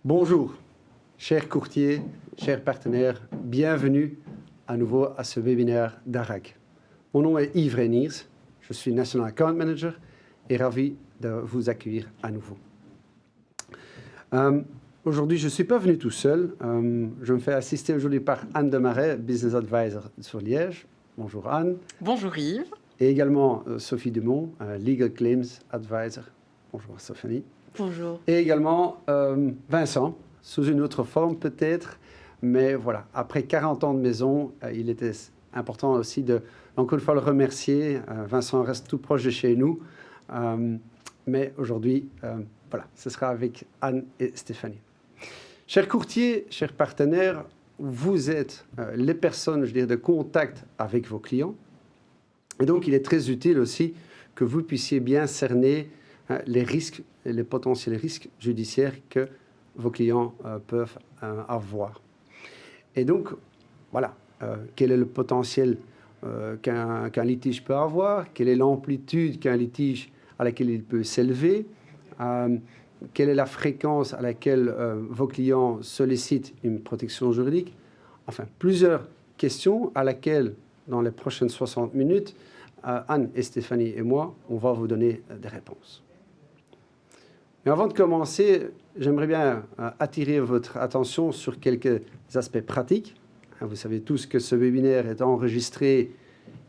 Bonjour, chers courtiers, chers partenaires, bienvenue à nouveau à ce webinaire d'ARAG. Mon nom est Yves Reyniers, je suis National Account Manager et ravi de vous accueillir à nouveau. Aujourd'hui, je ne suis pas venu tout seul. Je me fais assister aujourd'hui par Anne Demaret, Business Advisor sur Liège. Bonjour Anne. Bonjour Yves. Et également Sophie Dumont, Legal Claims Advisor. Bonjour Sophie. Bonjour. Et également Vincent, sous une autre forme peut-être, mais voilà, après 40 ans de maison, il était important aussi de, encore une fois, le remercier. Vincent reste tout proche de chez nous, mais aujourd'hui, voilà, ce sera avec Anne et Stéphanie. Chers courtiers, chers partenaires, vous êtes les personnes, je dirais, de contact avec vos clients. Et donc, il est très utile aussi que vous puissiez bien cerner les risques, les potentiels risques judiciaires que vos clients peuvent avoir. Et donc, voilà, quel est le potentiel qu'un litige peut avoir, quelle est l'amplitude qu'un litige à laquelle il peut s'élever, quelle est la fréquence à laquelle vos clients sollicitent une protection juridique. Enfin, plusieurs questions à laquelle, dans les prochaines 60 minutes, Anne et Stéphanie et moi, on va vous donner des réponses. Mais avant de commencer, j'aimerais bien attirer votre attention sur quelques aspects pratiques. Vous savez tous que ce webinaire est enregistré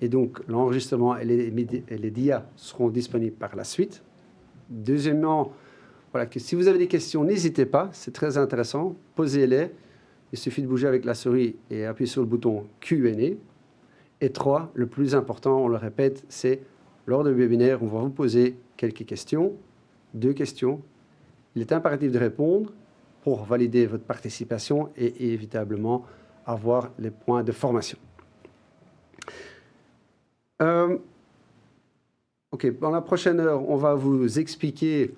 et donc l'enregistrement et les dias seront disponibles par la suite. Deuxièmement, voilà, que si vous avez des questions, n'hésitez pas, c'est très intéressant, posez-les. Il suffit de bouger avec la souris et appuyer sur le bouton Q&A. Et 3, le plus important, on le répète, c'est lors du webinaire, on va vous poser quelques questions, 2 questions. Il est impératif de répondre pour valider votre participation et évitablement avoir les points de formation. OK, dans la prochaine heure, on va vous expliquer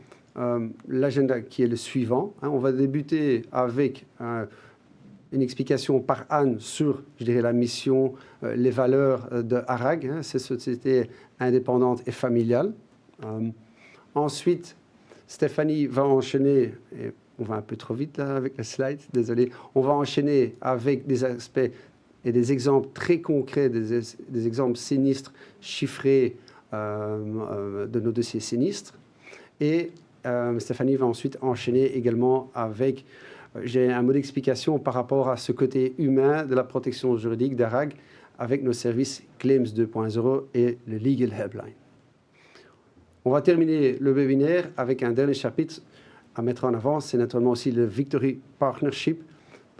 l'agenda qui est le suivant. On va débuter avec une explication par Anne sur, je dirais, la mission, les valeurs de ARAG, ces sociétés indépendantes et familiales. Ensuite, Stéphanie va enchaîner, et on va un peu trop vite là avec la slide, désolé, on va enchaîner avec des aspects et des exemples très concrets, des exemples sinistres chiffrés de nos dossiers sinistres. Et Stéphanie va ensuite enchaîner également avec j'ai un mot d'explication par rapport à ce côté humain de la protection juridique d'ARAG avec nos services Claims 2.0 et le Legal Helpline. On va terminer le webinaire avec un dernier chapitre à mettre en avant. C'est naturellement aussi le Victory Partnership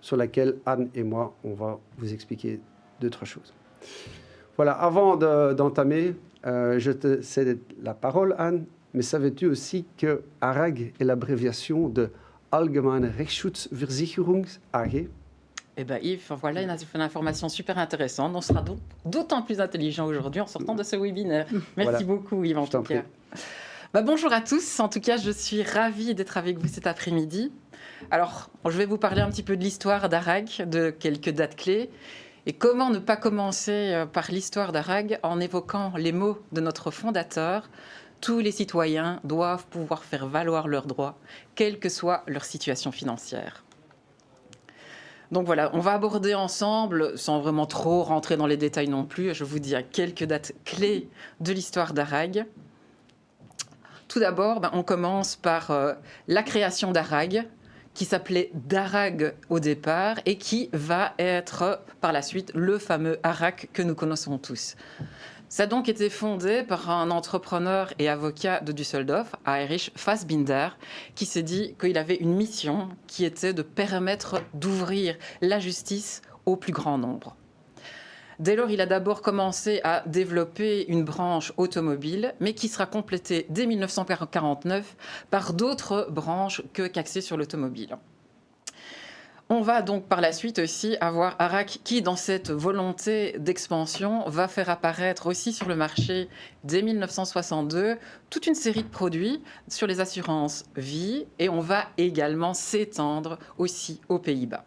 sur laquelle Anne et moi, on va vous expliquer 2-3 choses. Voilà, avant d'entamer, je te cède la parole, Anne, mais savais-tu aussi que ARAG est l'abréviation de Allgemeine Rechtsschutzversicherung AG. Eh bien Yves, voilà une information super intéressante. On sera d'autant plus intelligent aujourd'hui en sortant de ce webinaire. Merci beaucoup Yves en tout cas. Bonjour à tous, en tout cas je suis ravie d'être avec vous cet après-midi. Alors je vais vous parler un petit peu de l'histoire d'ARAG, de quelques dates clés. Et comment ne pas commencer par l'histoire d'ARAG en évoquant les mots de notre fondateur. Tous les citoyens doivent pouvoir faire valoir leurs droits, quelle que soit leur situation financière. Donc voilà, on va aborder ensemble, sans vraiment trop rentrer dans les détails non plus, je vous dis quelques dates clés de l'histoire d'ARAG. Tout d'abord, on commence par la création d'ARAG, qui s'appelait DARAG au départ et qui va être par la suite le fameux ARAG que nous connaissons tous. Ça a donc été fondé par un entrepreneur et avocat de Düsseldorf, Erich Fassbinder, qui s'est dit qu'il avait une mission qui était de permettre d'ouvrir la justice au plus grand nombre. Dès lors, il a d'abord commencé à développer une branche automobile, mais qui sera complétée dès 1949 par d'autres branches qu'axées sur l'automobile. On va donc par la suite aussi avoir ARAG qui, dans cette volonté d'expansion, va faire apparaître aussi sur le marché dès 1962 toute une série de produits sur les assurances vie et on va également s'étendre aussi aux Pays-Bas.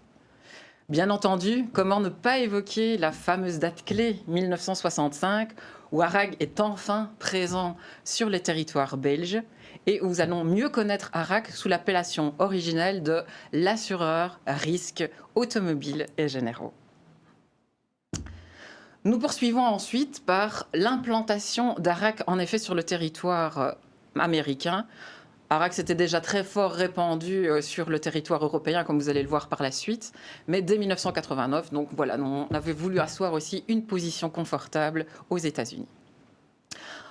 Bien entendu, comment ne pas évoquer la fameuse date clé 1965 où ARAG est enfin présent sur les territoires belges et nous allons mieux connaître ARAG sous l'appellation originelle de l'assureur risques automobiles et généraux. Nous poursuivons ensuite par l'implantation d'ARAG en effet sur le territoire américain. ARAG s'était déjà très fort répandu sur le territoire européen, comme vous allez le voir par la suite, mais dès 1989, donc voilà, on avait voulu asseoir aussi une position confortable aux États-Unis.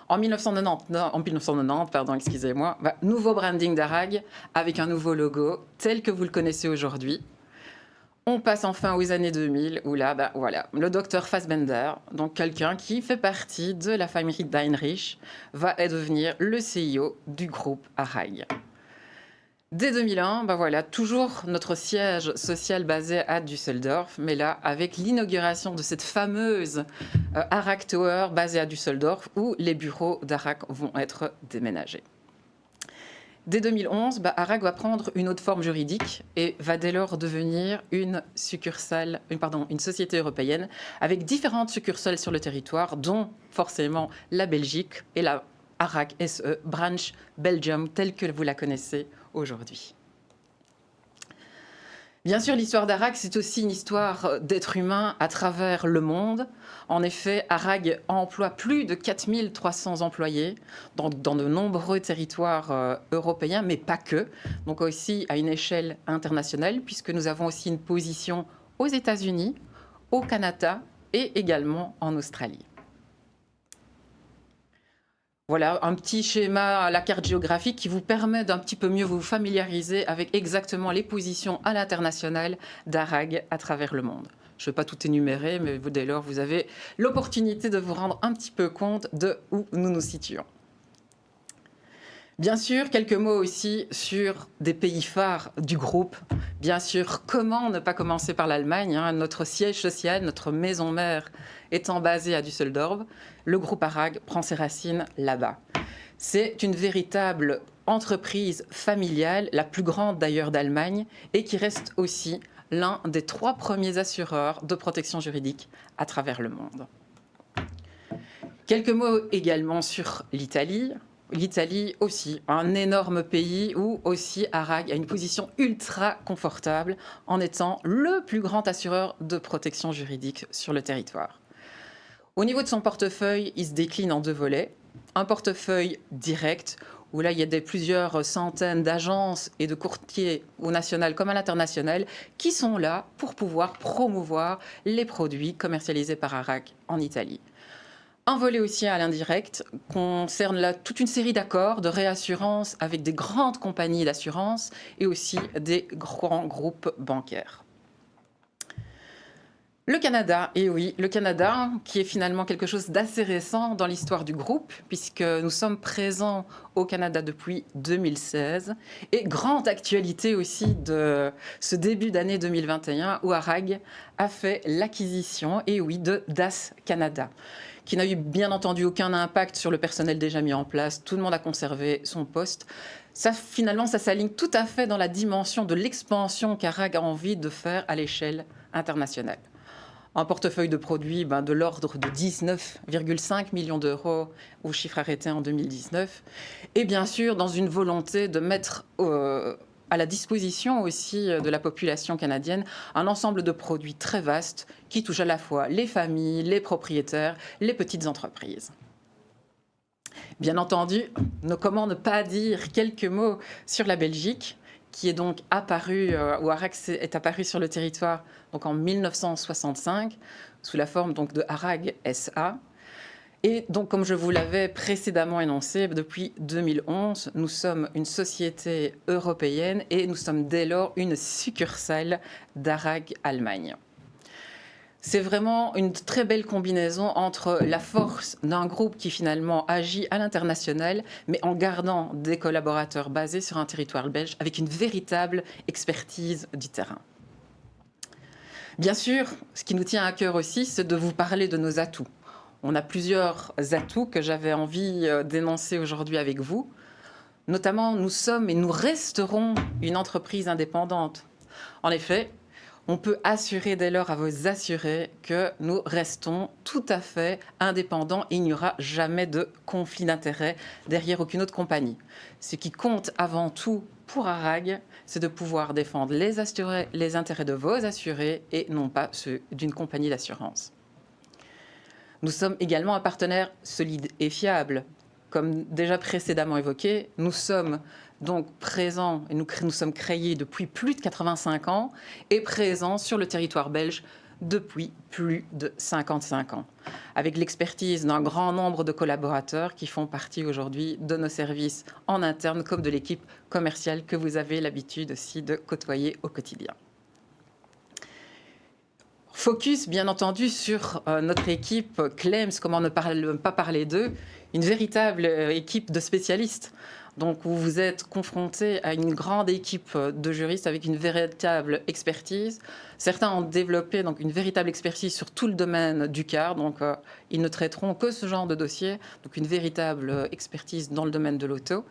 En 1990, pardon, excusez-moi, nouveau branding d'ARAG avec un nouveau logo tel que vous le connaissez aujourd'hui. On passe enfin aux années 2000 où là, voilà, le docteur Fassbender, donc quelqu'un qui fait partie de la famille d'Heinrich, va devenir le CIO du groupe ARAG. Dès 2001, voilà, toujours notre siège social basé à Düsseldorf, mais là, avec l'inauguration de cette fameuse ARAG Tower basée à Düsseldorf, où les bureaux d'ARAG vont être déménagés. Dès 2011, ARAG va prendre une autre forme juridique et va dès lors devenir une société européenne avec différentes succursales sur le territoire, dont forcément la Belgique et la ARAG SE, Branch Belgium, telle que vous la connaissez aujourd'hui. Bien sûr, l'histoire d'ARAG, c'est aussi une histoire d'êtres humains à travers le monde. En effet, ARAG emploie plus de 4300 employés dans de nombreux territoires européens, mais pas que. Donc aussi à une échelle internationale, puisque nous avons aussi une position aux États-Unis, au Canada et également en Australie. Voilà un petit schéma à la carte géographique qui vous permet d'un petit peu mieux vous familiariser avec exactement les positions à l'international d'ARAG à travers le monde. Je ne vais pas tout énumérer, mais dès lors, vous avez l'opportunité de vous rendre un petit peu compte de où nous nous situons. Bien sûr, quelques mots aussi sur des pays phares du groupe. Bien sûr, comment ne pas commencer par l'Allemagne, hein, notre siège social, notre maison mère étant basée à Düsseldorf, le groupe ARAG prend ses racines là-bas. C'est une véritable entreprise familiale, la plus grande d'ailleurs d'Allemagne, et qui reste aussi l'un des 3 premiers assureurs de protection juridique à travers le monde. Quelques mots également sur l'Italie. L'Italie aussi, un énorme pays où aussi ARAG a une position ultra confortable en étant le plus grand assureur de protection juridique sur le territoire. Au niveau de son portefeuille, il se décline en 2 volets. Un portefeuille direct, où là, il y a plusieurs centaines d'agences et de courtiers au national comme à l'international qui sont là pour pouvoir promouvoir les produits commercialisés par ARAG en Italie. Un volet aussi à l'indirect concerne là toute une série d'accords de réassurance avec des grandes compagnies d'assurance et aussi des grands groupes bancaires. Le Canada, et oui, le Canada qui est finalement quelque chose d'assez récent dans l'histoire du groupe puisque nous sommes présents au Canada depuis 2016 et grande actualité aussi de ce début d'année 2021 où ARAG a fait l'acquisition, et oui, de DAS Canada, qui n'a eu bien entendu aucun impact sur le personnel déjà mis en place. Tout le monde a conservé son poste. Finalement, ça s'aligne tout à fait dans la dimension de l'expansion qu'ARAG a envie de faire à l'échelle internationale. Un portefeuille de produits de l'ordre de 19,5 millions d'euros au chiffre arrêté en 2019. Et bien sûr, dans une volonté de mettre à la disposition aussi de la population canadienne un ensemble de produits très vastes qui touchent à la fois les familles, les propriétaires, les petites entreprises. Bien entendu, comment ne pas dire quelques mots sur la Belgique, qui est donc apparu, où ARAG est apparu sur le territoire donc en 1965, sous la forme donc de ARAG SA. Et donc, comme je vous l'avais précédemment énoncé, depuis 2011, nous sommes une société européenne et nous sommes dès lors une succursale d'ARAG Allemagne. C'est vraiment une très belle combinaison entre la force d'un groupe qui finalement agit à l'international, mais en gardant des collaborateurs basés sur un territoire belge avec une véritable expertise du terrain. Bien sûr, ce qui nous tient à cœur aussi, c'est de vous parler de nos atouts. On a plusieurs atouts que j'avais envie d'énoncer aujourd'hui avec vous. Notamment, nous sommes et nous resterons une entreprise indépendante. En effet, On peut assurer dès lors à vos assurés que nous restons tout à fait indépendants et il n'y aura jamais de conflit d'intérêts derrière aucune autre compagnie. Ce qui compte avant tout pour ARAG, c'est de pouvoir défendre les intérêts de vos assurés et non pas ceux d'une compagnie d'assurance. Nous sommes également un partenaire solide et fiable. Comme déjà précédemment évoqué, nous sommes donc présents et nous sommes créés depuis plus de 85 ans et présents sur le territoire belge depuis plus de 55 ans, avec l'expertise d'un grand nombre de collaborateurs qui font partie aujourd'hui de nos services en interne comme de l'équipe commerciale que vous avez l'habitude aussi de côtoyer au quotidien. Focus, bien entendu, sur notre équipe Claims, comment ne pas parler d'eux, une véritable équipe de spécialistes. Donc, vous êtes confronté à une grande équipe de juristes avec une véritable expertise. Certains ont développé donc, une véritable expertise sur tout le domaine du car, donc ils ne traiteront que ce genre de dossier, donc une véritable expertise dans le domaine de l'auto.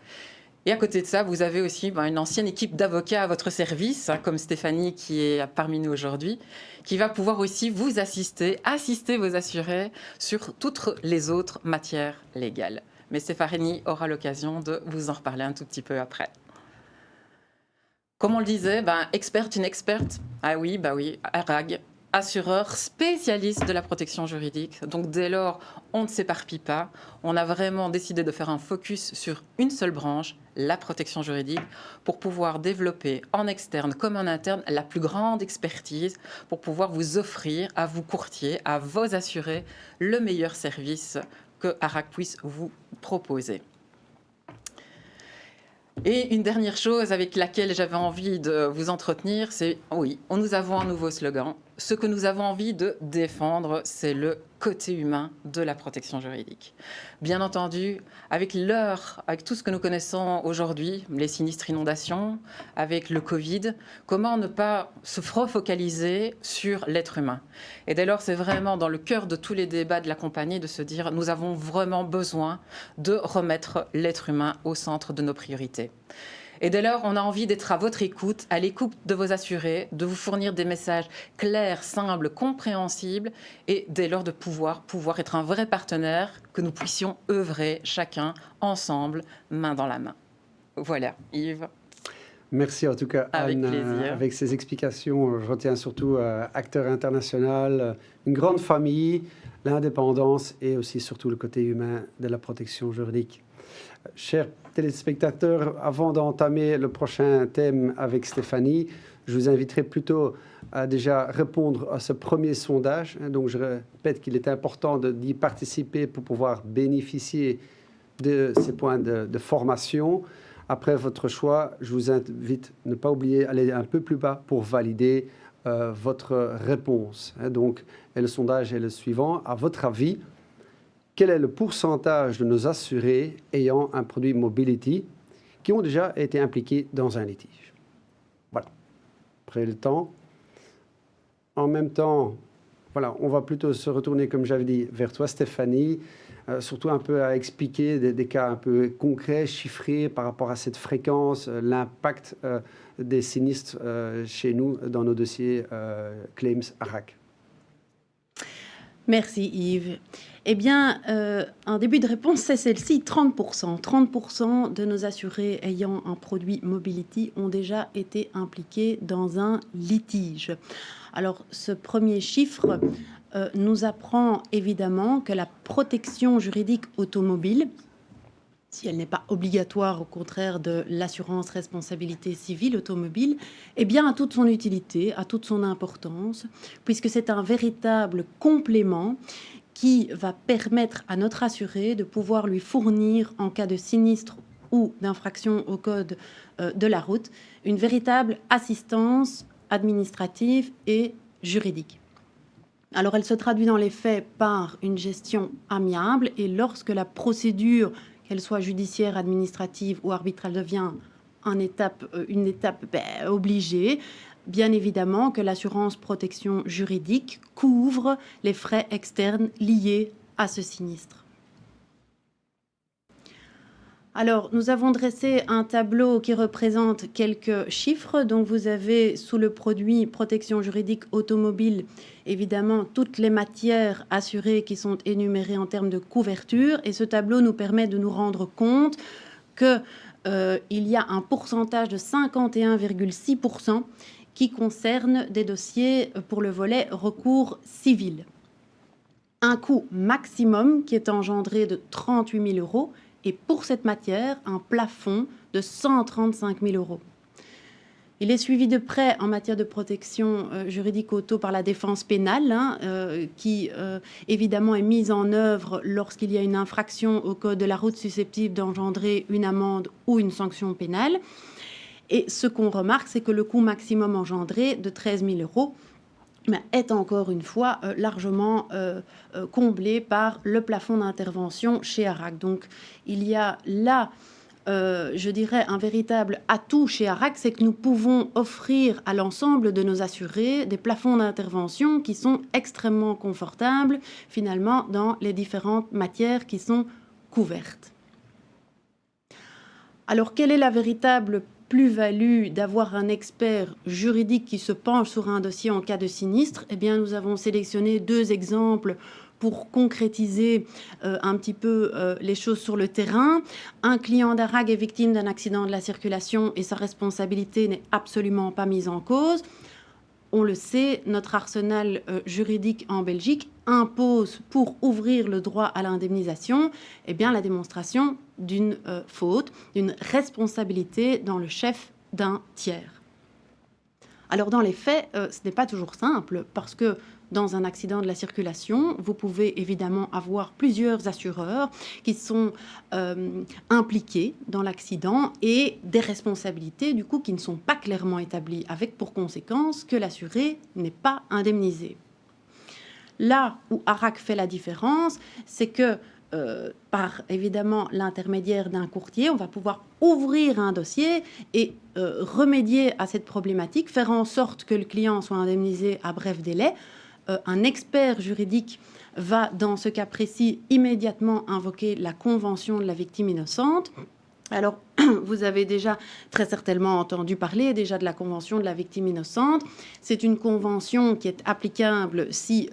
Et à côté de ça, vous avez aussi une ancienne équipe d'avocats à votre service, comme Stéphanie qui est parmi nous aujourd'hui, qui va pouvoir aussi vous assister vos assurés sur toutes les autres matières légales. Mais Stéphanie aura l'occasion de vous en reparler un tout petit peu après. Comme on le disait, experte, une experte. Ah oui, ARAG, assureur spécialiste de la protection juridique. Donc dès lors, on ne s'éparpille pas. On a vraiment décidé de faire un focus sur une seule branche, la protection juridique, pour pouvoir développer en externe comme en interne la plus grande expertise pour pouvoir vous offrir à vous courtiers, à vos assurés, le meilleur service que ARAG puisse vous proposer. Et une dernière chose avec laquelle j'avais envie de vous entretenir, c'est, oui, nous avons un nouveau slogan. Ce que nous avons envie de défendre, c'est le côté humain de la protection juridique. Bien entendu, avec tout ce que nous connaissons aujourd'hui, les sinistres inondations, avec le Covid, comment ne pas se focaliser sur l'être humain? Et dès lors, c'est vraiment dans le cœur de tous les débats de la compagnie de se dire, nous avons vraiment besoin de remettre l'être humain au centre de nos priorités. Et dès lors, on a envie d'être à votre écoute, à l'écoute de vos assurés, de vous fournir des messages clairs, simples, compréhensibles, et dès lors de pouvoir être un vrai partenaire, que nous puissions œuvrer chacun ensemble, main dans la main. Voilà, Yves. Merci en tout cas, Anne. Avec plaisir. Avec ces explications, je retiens surtout acteur international, une grande famille, l'indépendance et aussi surtout le côté humain de la protection juridique. Chers téléspectateurs, avant d'entamer le prochain thème avec Stéphanie, je vous inviterai plutôt à déjà répondre à ce premier sondage. Donc, je répète qu'il est important d'y participer pour pouvoir bénéficier de ces points de formation. Après votre choix, je vous invite à ne pas oublier d'aller un peu plus bas pour valider votre réponse. Donc, et le sondage est le suivant. À votre avis, quel est le pourcentage de nos assurés ayant un produit Mobility qui ont déjà été impliqués dans un litige? Voilà. Prenez le temps. En même temps, voilà, on va plutôt se retourner, comme j'avais dit, vers toi, Stéphanie, surtout un peu à expliquer des cas un peu concrets, chiffrés par rapport à cette fréquence, l'impact des sinistres chez nous dans nos dossiers Claims ARAG. Merci Yves. Eh bien, un début de réponse, c'est celle-ci, 30%. 30% de nos assurés ayant un produit Mobility ont déjà été impliqués dans un litige. Alors, ce premier chiffre nous apprend évidemment que la protection juridique automobile, si elle n'est pas obligatoire, au contraire de l'assurance responsabilité civile automobile, eh bien, a toute son utilité, a toute son importance, puisque c'est un véritable complément qui va permettre à notre assuré de pouvoir lui fournir, en cas de sinistre ou d'infraction au code de la route, une véritable assistance administrative et juridique. Alors, elle se traduit dans les faits par une gestion amiable, et lorsque la procédure, qu'elle soit judiciaire, administrative ou arbitrale, devient une étape obligée, bien évidemment que l'assurance protection juridique couvre les frais externes liés à ce sinistre. Alors, nous avons dressé un tableau qui représente quelques chiffres. Donc, vous avez sous le produit protection juridique automobile, évidemment, toutes les matières assurées qui sont énumérées en termes de couverture. Et ce tableau nous permet de nous rendre compte qu'il y a un pourcentage de 51,6% qui concerne des dossiers pour le volet recours civil. Un coût maximum qui est engendré de 38 000 € et pour cette matière, un plafond de 135 000 €. Il est suivi de près en matière de protection juridique auto par la défense pénale, qui évidemment est mise en œuvre lorsqu'il y a une infraction au code de la route susceptible d'engendrer une amende ou une sanction pénale. Et ce qu'on remarque, c'est que le coût maximum engendré de 13 000 € est encore une fois largement comblé par le plafond d'intervention chez ARAC. Donc il y a là, je dirais, un véritable atout chez ARAC, c'est que nous pouvons offrir à l'ensemble de nos assurés des plafonds d'intervention qui sont extrêmement confortables finalement dans les différentes matières qui sont couvertes. Alors quelle est la véritable plus-value d'avoir un expert juridique qui se penche sur un dossier en cas de sinistre? Eh bien, nous avons sélectionné 2 exemples pour concrétiser un petit peu les choses sur le terrain. Un client d'ARAC est victime d'un accident de la circulation et sa responsabilité n'est absolument pas mise en cause. On le sait, notre arsenal juridique en Belgique impose, pour ouvrir le droit à l'indemnisation, eh bien, la démonstration d'une faute, d'une responsabilité dans le chef d'un tiers. Alors, dans les faits, ce n'est pas toujours simple, parce que dans un accident de la circulation, vous pouvez évidemment avoir plusieurs assureurs qui sont impliqués dans l'accident et des responsabilités, du coup, qui ne sont pas clairement établies, avec pour conséquence que l'assuré n'est pas indemnisé. Là où ARAC fait la différence, c'est que par évidemment l'intermédiaire d'un courtier, on va pouvoir ouvrir un dossier et remédier à cette problématique, faire en sorte que le client soit indemnisé à bref délai. Un expert juridique va, dans ce cas précis, immédiatement invoquer la convention de la victime innocente. Alors, vous avez déjà très certainement entendu parler déjà de la convention de la victime innocente. C'est une convention qui est applicable si,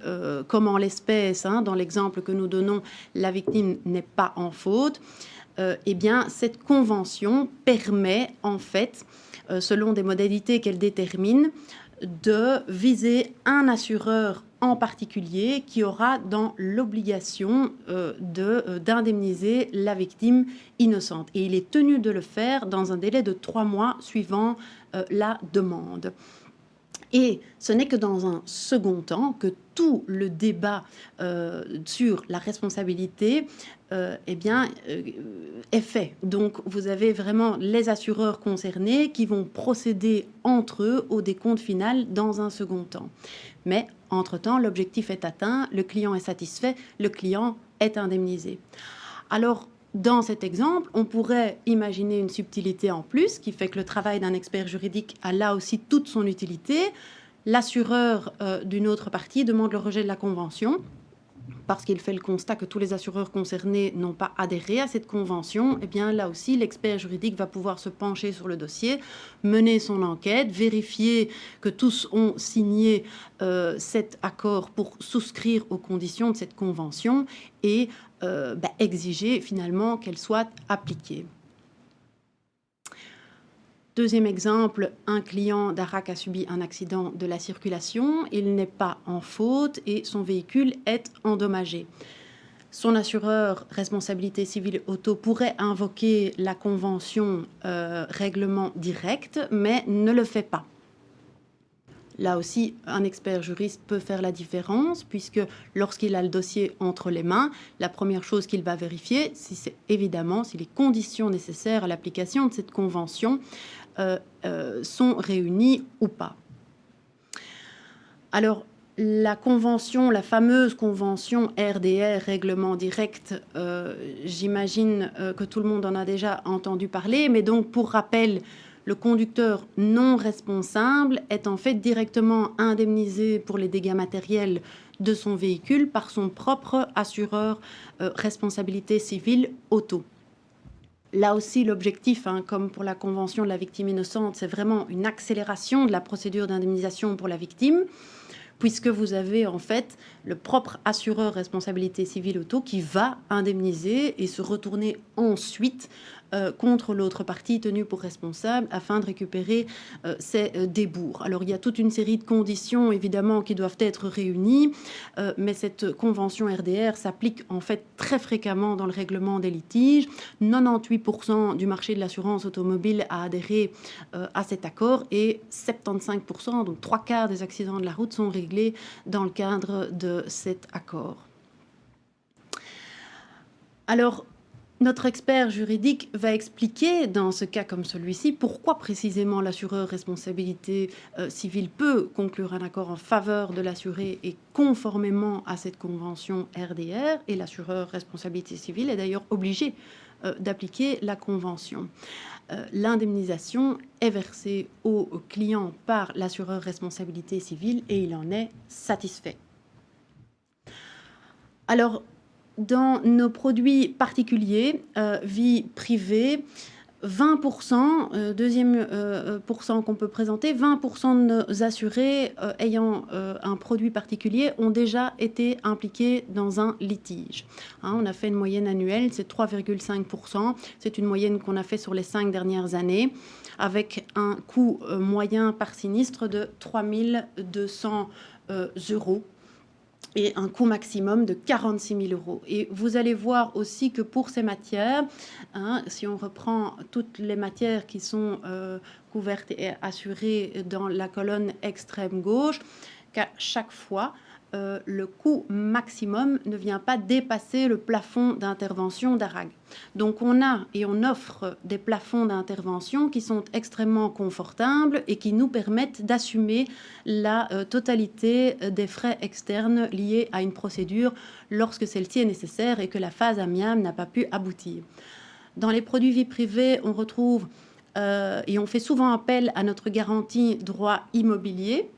comme en l'espèce, dans l'exemple que nous donnons, la victime n'est pas en faute. Eh bien, cette convention permet, en fait, selon des modalités qu'elle détermine, de viser un assureur en particulier qui aura dans l'obligation d'indemniser la victime innocente. Et il est tenu de le faire dans un délai de 3 mois suivant la demande. Et ce n'est que dans un second temps que tout le débat sur la responsabilité est fait. Donc, vous avez vraiment les assureurs concernés qui vont procéder entre eux au décompte final dans un second temps. Mais, entre-temps, l'objectif est atteint, le client est satisfait, le client est indemnisé. Alors, dans cet exemple, on pourrait imaginer une subtilité en plus qui fait que le travail d'un expert juridique a là aussi toute son utilité. L'assureur d'une autre partie demande le rejet de la convention parce qu'il fait le constat que tous les assureurs concernés n'ont pas adhéré à cette convention. Eh bien, là aussi, l'expert juridique va pouvoir se pencher sur le dossier, mener son enquête, vérifier que tous ont signé cet accord pour souscrire aux conditions de cette convention et exiger finalement qu'elle soit appliquée. Deuxième exemple, un client d'ARAC a subi un accident de la circulation. Il n'est pas en faute et son véhicule est endommagé. Son assureur responsabilité civile auto pourrait invoquer la convention règlement direct, mais ne le fait pas. Là aussi, un expert juriste peut faire la différence, puisque lorsqu'il a le dossier entre les mains, la première chose qu'il va vérifier, si les conditions nécessaires à l'application de cette convention sont réunies ou pas. Alors, la convention, la fameuse convention RDR, règlement direct, j'imagine que tout le monde en a déjà entendu parler, mais donc pour rappel, le conducteur non responsable est en fait directement indemnisé pour les dégâts matériels de son véhicule par son propre assureur responsabilité civile auto. Là aussi, l'objectif, comme pour la Convention de la victime innocente, c'est vraiment une accélération de la procédure d'indemnisation pour la victime, puisque vous avez en fait le propre assureur responsabilité civile auto qui va indemniser et se retourner ensuite contre l'autre partie tenue pour responsable afin de récupérer ses débours. Alors il y a toute une série de conditions évidemment qui doivent être réunies, mais cette convention RDR s'applique en fait très fréquemment dans le règlement des litiges. 98% du marché de l'assurance automobile a adhéré à cet accord et 75%, donc 3/4 des accidents de la route sont réglés dans le cadre de cet accord. Alors, notre expert juridique va expliquer, dans ce cas comme celui-ci, pourquoi précisément l'assureur responsabilité civile peut conclure un accord en faveur de l'assuré et conformément à cette convention RDR, et l'assureur responsabilité civile est d'ailleurs obligé d'appliquer la convention. L'indemnisation est versée au client par l'assureur responsabilité civile et il en est satisfait. Alors, dans nos produits particuliers, vie privée, 20%, deuxième pourcent qu'on peut présenter, 20% de nos assurés ayant un produit particulier ont déjà été impliqués dans un litige. On a fait une moyenne annuelle, c'est 3,5%. C'est une moyenne qu'on a fait sur les 5 dernières années, avec un coût moyen par sinistre de 3 200 euros. Et un coût maximum de 46 000 euros. Et vous allez voir aussi que pour ces matières, si on reprend toutes les matières qui sont couvertes et assurées dans la colonne extrême gauche, qu'à chaque fois, le coût maximum ne vient pas dépasser le plafond d'intervention d'ARAG. Donc on a et on offre des plafonds d'intervention qui sont extrêmement confortables et qui nous permettent d'assumer la totalité des frais externes liés à une procédure lorsque celle-ci est nécessaire et que la phase amiable n'a pas pu aboutir. Dans les produits vie privée, on retrouve et on fait souvent appel à notre garantie droit immobilier.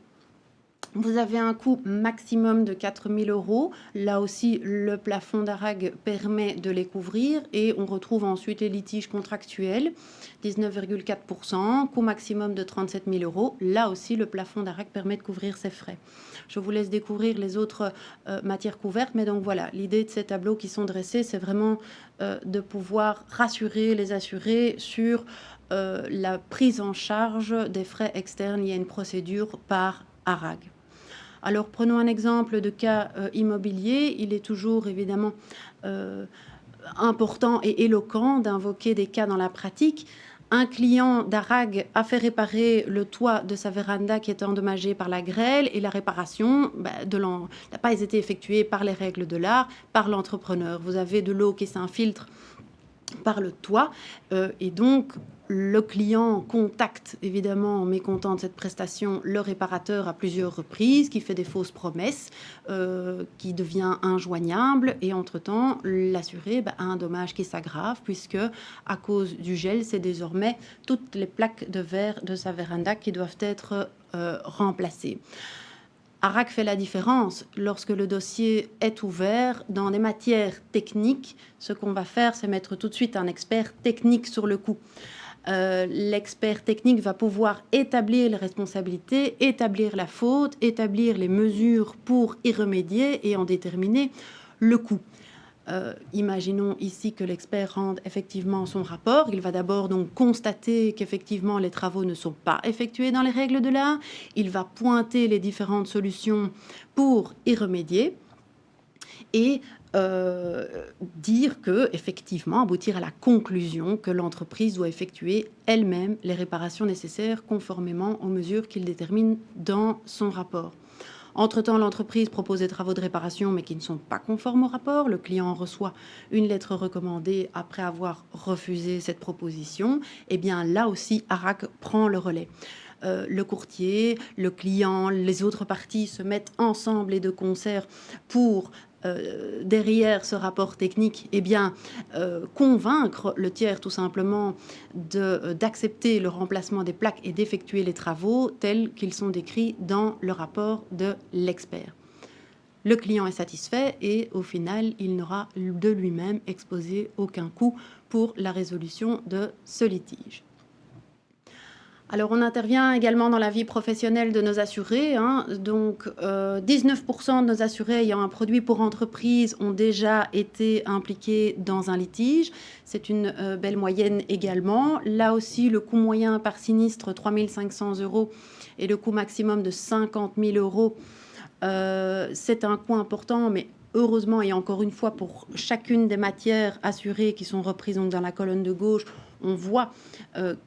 Vous avez un coût maximum de 4 000 euros. Là aussi, le plafond d'ARAG permet de les couvrir. Et on retrouve ensuite les litiges contractuels, 19,4%, coût maximum de 37 000 euros. Là aussi, le plafond d'ARAG permet de couvrir ces frais. Je vous laisse découvrir les autres matières couvertes. Mais donc voilà, l'idée de ces tableaux qui sont dressés, c'est vraiment de pouvoir rassurer les assurés sur la prise en charge des frais externes liés à une procédure par ARAG. Alors, prenons un exemple de cas immobilier. Il est toujours évidemment important et éloquent d'invoquer des cas dans la pratique. Un client d'ARAG a fait réparer le toit de sa véranda qui était endommagé par la grêle et la réparation n'a pas été effectuée par les règles de l'art, par l'entrepreneur. Vous avez de l'eau qui s'infiltre par le toit et donc le client contacte évidemment, mécontent de cette prestation, le réparateur à plusieurs reprises, qui fait des fausses promesses, qui devient injoignable et entre-temps l'assuré a un dommage qui s'aggrave puisque à cause du gel, c'est désormais toutes les plaques de verre de sa véranda qui doivent être remplacées. ARAG fait la différence. Lorsque le dossier est ouvert dans des matières techniques, ce qu'on va faire, c'est mettre tout de suite un expert technique sur le coup. L'expert technique va pouvoir établir les responsabilités, établir la faute, établir les mesures pour y remédier et en déterminer le coût. Imaginons ici que l'expert rende effectivement son rapport. Il va d'abord donc constater qu'effectivement les travaux ne sont pas effectués dans les règles de l'art. Il va pointer les différentes solutions pour y remédier et dire que, effectivement, aboutir à la conclusion que l'entreprise doit effectuer elle-même les réparations nécessaires conformément aux mesures qu'il détermine dans son rapport. Entre-temps, l'entreprise propose des travaux de réparation, mais qui ne sont pas conformes au rapport. Le client reçoit une lettre recommandée après avoir refusé cette proposition. Et bien là aussi, ARAG prend le relais. Le courtier, le client, les autres parties se mettent ensemble et de concert pour derrière ce rapport technique, convaincre le tiers tout simplement d'accepter le remplacement des plaques et d'effectuer les travaux tels qu'ils sont décrits dans le rapport de l'expert. Le client est satisfait et au final, il n'aura de lui-même exposé aucun coût pour la résolution de ce litige. Alors, on intervient également dans la vie professionnelle de nos assurés. Donc, 19% de nos assurés ayant un produit pour entreprise ont déjà été impliqués dans un litige. C'est une belle moyenne également. Là aussi, le coût moyen par sinistre, 3 500 € et le coût maximum de 50 000 €. C'est un coût important, mais heureusement, et encore une fois, pour chacune des matières assurées qui sont reprises donc dans la colonne de gauche, on voit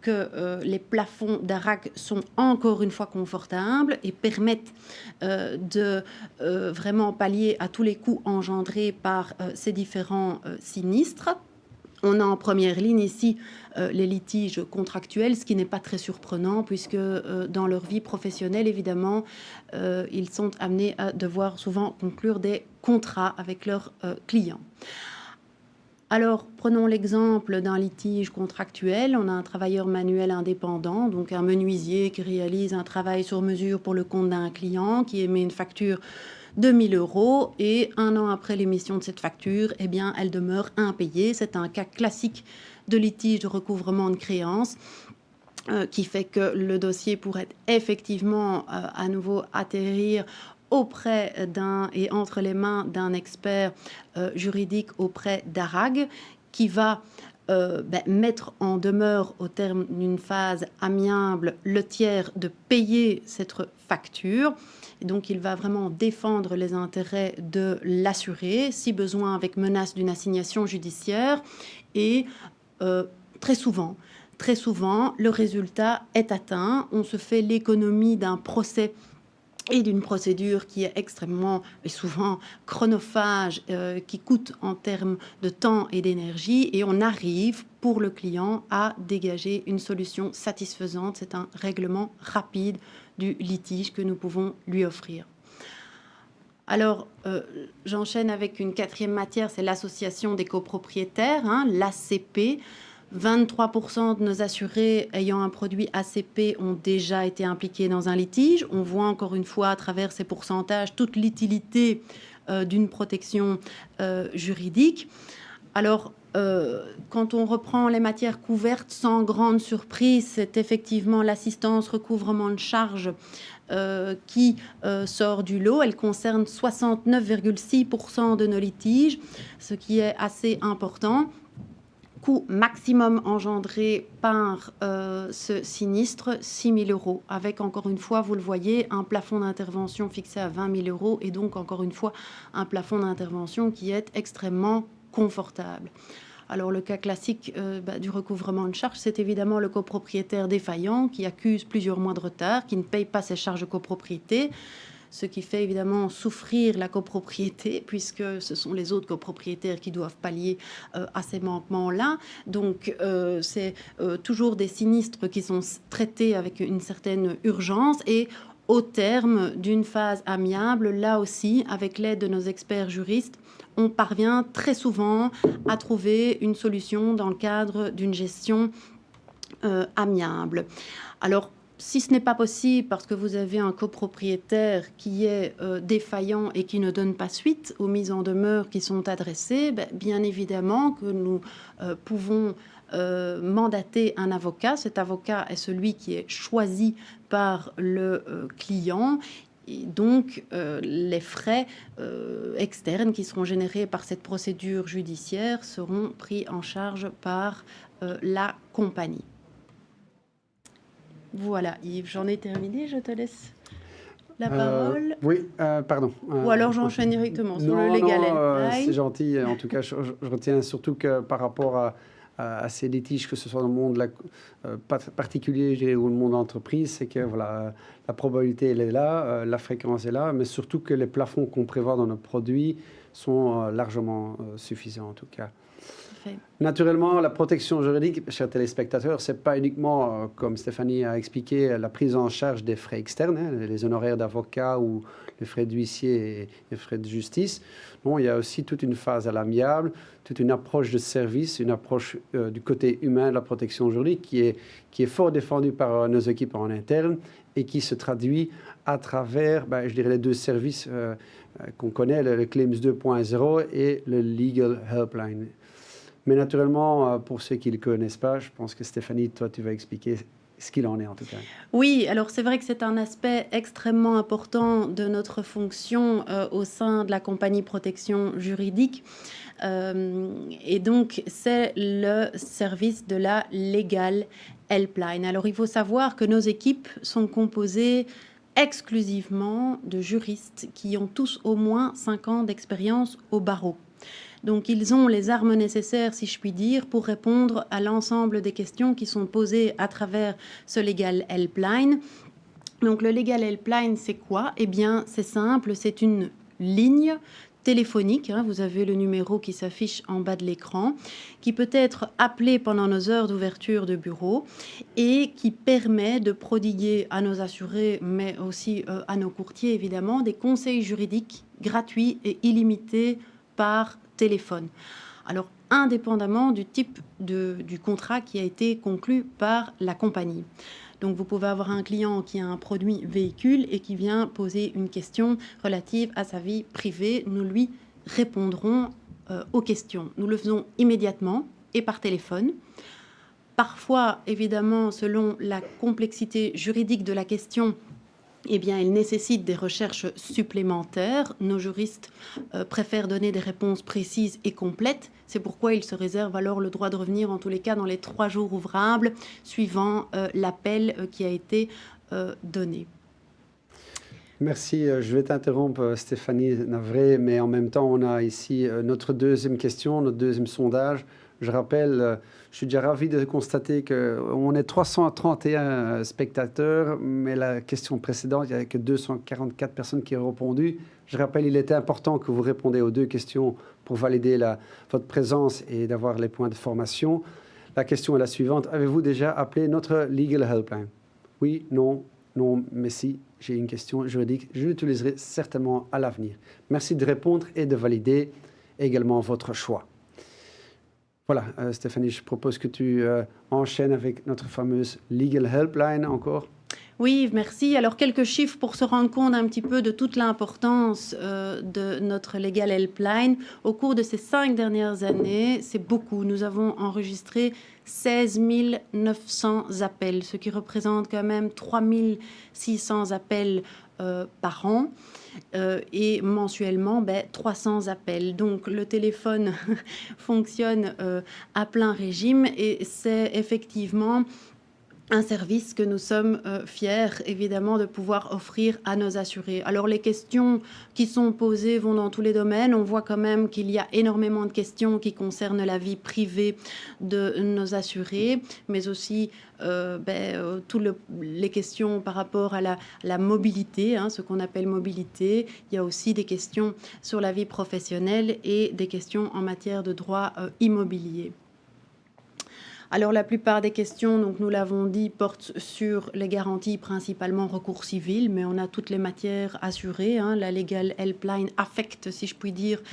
que les plafonds d'ARAC sont encore une fois confortables et permettent de vraiment pallier à tous les coûts engendrés par ces différents sinistres. On a en première ligne ici les litiges contractuels, ce qui n'est pas très surprenant puisque dans leur vie professionnelle, évidemment, ils sont amenés à devoir souvent conclure des contrats avec leurs clients. Alors, prenons l'exemple d'un litige contractuel. On a un travailleur manuel indépendant, donc un menuisier qui réalise un travail sur mesure pour le compte d'un client, qui émet une facture de 1 000 € et 1 an après l'émission de cette facture, eh bien, elle demeure impayée. C'est un cas classique de litige de recouvrement de créances qui fait que le dossier pourrait effectivement à nouveau atterrir auprès et entre les mains d'un expert juridique auprès d'ARAG qui va mettre en demeure au terme d'une phase amiable le tiers de payer cette facture. Et donc, il va vraiment défendre les intérêts de l'assuré, si besoin avec menace d'une assignation judiciaire. Et très souvent, le résultat est atteint. On se fait l'économie d'un procès et d'une procédure qui est extrêmement et souvent chronophage, qui coûte en termes de temps et d'énergie, et on arrive pour le client à dégager une solution satisfaisante. C'est un règlement rapide du litige que nous pouvons lui offrir. Alors, j'enchaîne avec une quatrième matière, c'est l'association des copropriétaires, l'ACP. 23% de nos assurés ayant un produit ACP ont déjà été impliqués dans un litige. On voit encore une fois à travers ces pourcentages toute l'utilité d'une protection juridique. Alors, quand on reprend les matières couvertes, sans grande surprise, c'est effectivement l'assistance recouvrement de charges qui sort du lot. Elle concerne 69,6% de nos litiges, ce qui est assez important. Coût maximum engendré par ce sinistre, 6 000 €, avec encore une fois, vous le voyez, un plafond d'intervention fixé à 20 000 € et donc encore une fois un plafond d'intervention qui est extrêmement confortable. Alors le cas classique du recouvrement de charges, c'est évidemment le copropriétaire défaillant qui accuse plusieurs mois de retard, qui ne paye pas ses charges de copropriété, ce qui fait évidemment souffrir la copropriété, puisque ce sont les autres copropriétaires qui doivent pallier à ces manquements-là. Donc, c'est toujours des sinistres qui sont traités avec une certaine urgence et au terme d'une phase amiable, là aussi, avec l'aide de nos experts juristes, on parvient très souvent à trouver une solution dans le cadre d'une gestion amiable. Alors, si ce n'est pas possible parce que vous avez un copropriétaire qui est défaillant et qui ne donne pas suite aux mises en demeure qui sont adressées, bien évidemment que nous pouvons mandater un avocat. Cet avocat est celui qui est choisi par le client. Et donc, les frais externes qui seront générés par cette procédure judiciaire seront pris en charge par la compagnie. Voilà, Yves, j'en ai terminé, je te laisse la parole. Oui, pardon. Ou alors j'enchaîne directement sur le légal. C'est gentil. En tout cas, je retiens surtout que par rapport à ces litiges, que ce soit dans le monde particulier ou le monde entreprise, c'est que voilà, la probabilité elle est là, la fréquence est là, mais surtout que les plafonds qu'on prévoit dans nos produits sont largement suffisants en tout cas. Naturellement, la protection juridique, chers téléspectateurs, ce n'est pas uniquement, comme Stéphanie a expliqué, la prise en charge des frais externes, les honoraires d'avocat ou les frais d'huissier et les frais de justice. Non, il y a aussi toute une phase à l'amiable, toute une approche de service, une approche du côté humain de la protection juridique qui est fort défendue par nos équipes en interne et qui se traduit à travers, je dirais, les deux services qu'on connaît, le Claims 2.0 et le Legal Helpline. Mais naturellement, pour ceux qui ne le connaissent pas, je pense que Stéphanie, toi, tu vas expliquer ce qu'il en est en tout cas. Oui, alors c'est vrai que c'est un aspect extrêmement important de notre fonction au sein de la compagnie protection juridique. Et donc, c'est le service de la Legal Helpline. Alors, il faut savoir que nos équipes sont composées exclusivement de juristes qui ont tous au moins 5 ans d'expérience au barreau. Donc, ils ont les armes nécessaires, si je puis dire, pour répondre à l'ensemble des questions qui sont posées à travers ce Legal Helpline. Donc, le Legal Helpline, c'est quoi? Eh bien, c'est simple, c'est une ligne téléphonique, vous avez le numéro qui s'affiche en bas de l'écran, qui peut être appelé pendant nos heures d'ouverture de bureau et qui permet de prodiguer à nos assurés, mais aussi à nos courtiers évidemment, des conseils juridiques gratuits et illimités par téléphone. Alors, indépendamment du type du contrat qui a été conclu par la compagnie. Donc, vous pouvez avoir un client qui a un produit véhicule et qui vient poser une question relative à sa vie privée. Nous lui répondrons aux questions. Nous le faisons immédiatement et par téléphone. Parfois, évidemment, selon la complexité juridique de la question, eh bien, il nécessite des recherches supplémentaires. Nos juristes préfèrent donner des réponses précises et complètes. C'est pourquoi ils se réservent alors le droit de revenir, en tous les cas, dans les 3 jours ouvrables suivant l'appel qui a été donné. Merci. Je vais t'interrompre, Stéphanie, navré, mais en même temps, on a ici notre deuxième question, notre deuxième sondage. Je rappelle, je suis déjà ravi de constater qu'on est 331 spectateurs, mais la question précédente, il n'y avait que 244 personnes qui ont répondu. Je rappelle, il était important que vous répondez aux 2 questions pour valider votre présence et d'avoir les points de formation. La question est la suivante. Avez-vous déjà appelé notre Legal Helpline? Oui, non, mais si, j'ai une question juridique. Je l'utiliserai certainement à l'avenir. Merci de répondre et de valider également votre choix. Voilà, Stéphanie, je propose que tu enchaînes avec notre fameuse Legal Helpline encore. Oui, merci. Alors, quelques chiffres pour se rendre compte un petit peu de toute l'importance de notre Legal Helpline. Au cours de ces 5 dernières années, c'est beaucoup. Nous avons enregistré 16 900 appels, ce qui représente quand même 3 600 appels par an. Et mensuellement 300 appels. Donc le téléphone fonctionne à plein régime et c'est effectivement un service que nous sommes fiers, évidemment, de pouvoir offrir à nos assurés. Alors, les questions qui sont posées vont dans tous les domaines. On voit quand même qu'il y a énormément de questions qui concernent la vie privée de nos assurés, mais aussi toutes les questions par rapport à la mobilité, ce qu'on appelle mobilité. Il y a aussi des questions sur la vie professionnelle et des questions en matière de droit immobilier. Alors, la plupart des questions, donc nous l'avons dit, portent sur les garanties, principalement recours civil, mais on a toutes les matières assurées. La Legal Helpline affecte, si je puis dire,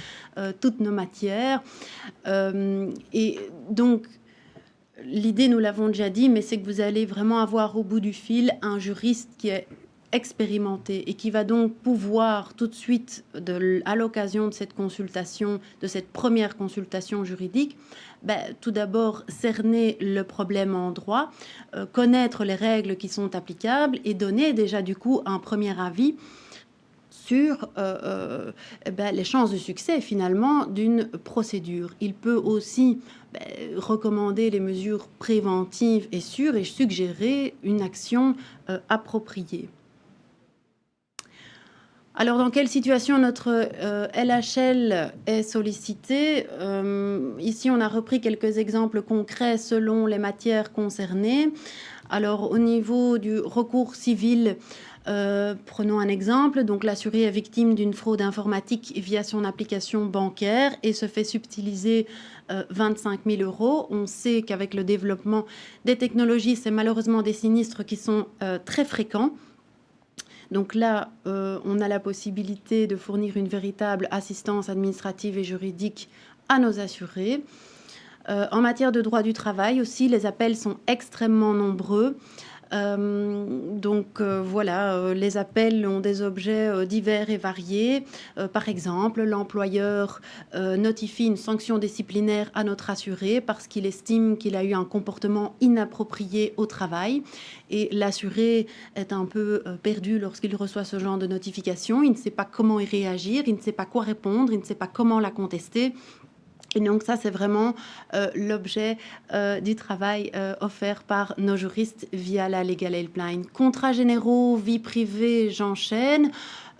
toutes nos matières. Et donc, l'idée, nous l'avons déjà dit, mais c'est que vous allez vraiment avoir au bout du fil un juriste qui est expérimenté et qui va donc pouvoir tout de suite, à l'occasion de cette consultation, de cette première consultation juridique, tout d'abord cerner le problème en droit, connaître les règles qui sont applicables et donner déjà du coup un premier avis sur les chances de succès finalement d'une procédure. Il peut aussi recommander les mesures préventives et sûres et suggérer une action appropriée. Alors, dans quelle situation notre LHL est sollicité? Ici, on a repris quelques exemples concrets selon les matières concernées. Alors, au niveau du recours civil, prenons un exemple. Donc, l'assuré est victime d'une fraude informatique via son application bancaire et se fait subtiliser 25 000 €. On sait qu'avec le développement des technologies, c'est malheureusement des sinistres qui sont très fréquents. Donc là, on a la possibilité de fournir une véritable assistance administrative et juridique à nos assurés. En matière de droit du travail aussi, les appels sont extrêmement nombreux. Voilà, les appels ont des objets divers et variés. Par exemple, l'employeur notifie une sanction disciplinaire à notre assuré parce qu'il estime qu'il a eu un comportement inapproprié au travail. Et l'assuré est un peu perdu lorsqu'il reçoit ce genre de notification. Il ne sait pas comment y réagir, il ne sait pas quoi répondre, il ne sait pas comment la contester. Et donc ça, c'est vraiment l'objet du travail offert par nos juristes via la Legal Helpline. Contrats généraux, vie privée, j'enchaîne.